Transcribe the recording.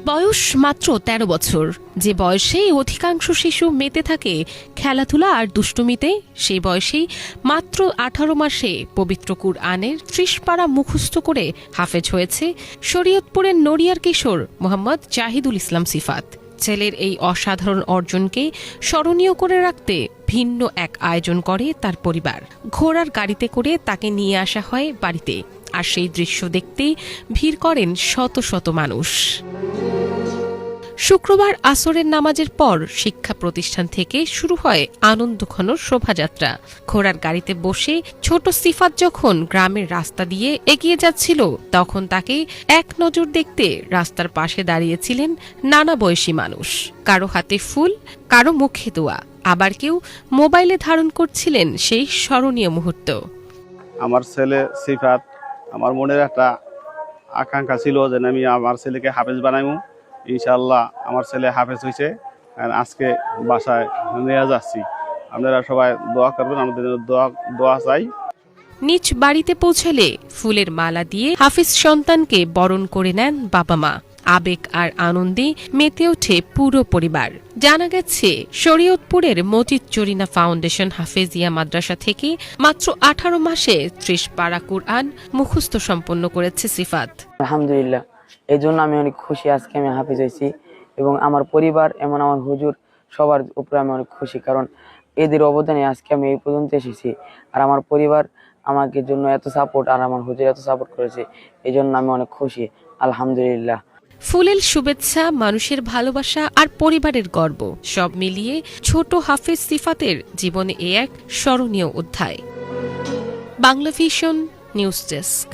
বয়স মাত্র ১৩ বছর, যে বয়সেই অধিকাংশ শিশু মেতে থাকে খেলাধুলা আর দুষ্টুমিতে, সেই বয়সেই মাত্র ১৮ মাসে পবিত্র কুরআনের ৩০ পারা মুখস্থ করে হাফেজ হয়েছে শরীয়তপুরের নড়িয়ার কিশোর মোহাম্মদ জাহিদুল ইসলাম সিফাত। ছেলের এই অসাধারণ অর্জনকে স্মরণীয় করে রাখতে ভিন্ন এক আয়োজন করে তার পরিবার। ঘোড়ার গাড়িতে করে তাকে নিয়ে আসা হয় বাড়িতে, আর সেই দৃশ্য দেখতেই ভিড় করেন শত শত মানুষ। শুক্রবার আসরের নামাজের পর শিক্ষা প্রতিষ্ঠান থেকে শুরু হয় আনন্দঘন শোভাযাত্রা। ঘোড়ার গাড়িতে বসে ছোট সিফাত যখন গ্রামের রাস্তা দিয়ে এগিয়ে যাচ্ছিল, তখন তাকে এক নজর দেখতে রাস্তার পাশে দাঁড়িয়েছিলেন নানা বয়সী মানুষ। কারো হাতে ফুল, কারো মুখে দোয়া, আবার কেউ মোবাইলে ধারণ করছিলেন সেই স্মরণীয় মুহূর্ত। আমার ছেলে সিফাত, আমার মনের একটা আকাঙ্ক্ষা ছিল যে আমি আমার ছেলেকে হাফেজ বানাইমু। ইনশাআল্লাহ আমার ছেলে হাফেজ হয়েছে, আজকে বাসায় নিয়ে যাচ্ছি। আপনারা সবাই দোয়া করবেন, আমাদের দোয়া চাই। নিজ বাড়িতে পৌঁছালে ফুলের মালা দিয়ে হাফিজ সন্তানকে বরণ করে নেন বাবা মা। আবেগ আর আনন্দে মেতে ওঠে পুরো পরিবার। জানা গেছে, শরীয়তপুরের মজিদ জরিনা ফাউন্ডেশন হাফেজিয়া মাদ্রাসা থেকে মাত্র ১৮ মাসে ৩০ পারা কুরআন মুখস্থ সম্পন্ন করেছে সিফাত। আলহামদুলিল্লাহ, এই জন্য আমি অনেক খুশি আজকে আমি হাফেজ হয়েছি, এবং আমার পরিবার এমন আমার হুজুর সবার উপরে আমি অনেক খুশি, কারণ এদের অবদানে আজকে আমি এই পর্যন্ত এসেছি। আর আমার পরিবার আমাকে জন্য এত সাপোর্ট, আর আমার হুজুর এত সাপোর্ট করেছে, এই জন্য আমি অনেক খুশি। আলহামদুলিল্লাহ। ফুলের শুভেচ্ছা, মানুষের ভালোবাসা আর পরিবারের গর্ব, সব মিলিয়ে ছোট হাফেজ সিফাতের জীবনে এ এক স্মরণীয় অধ্যায়। Bangla vision news desk.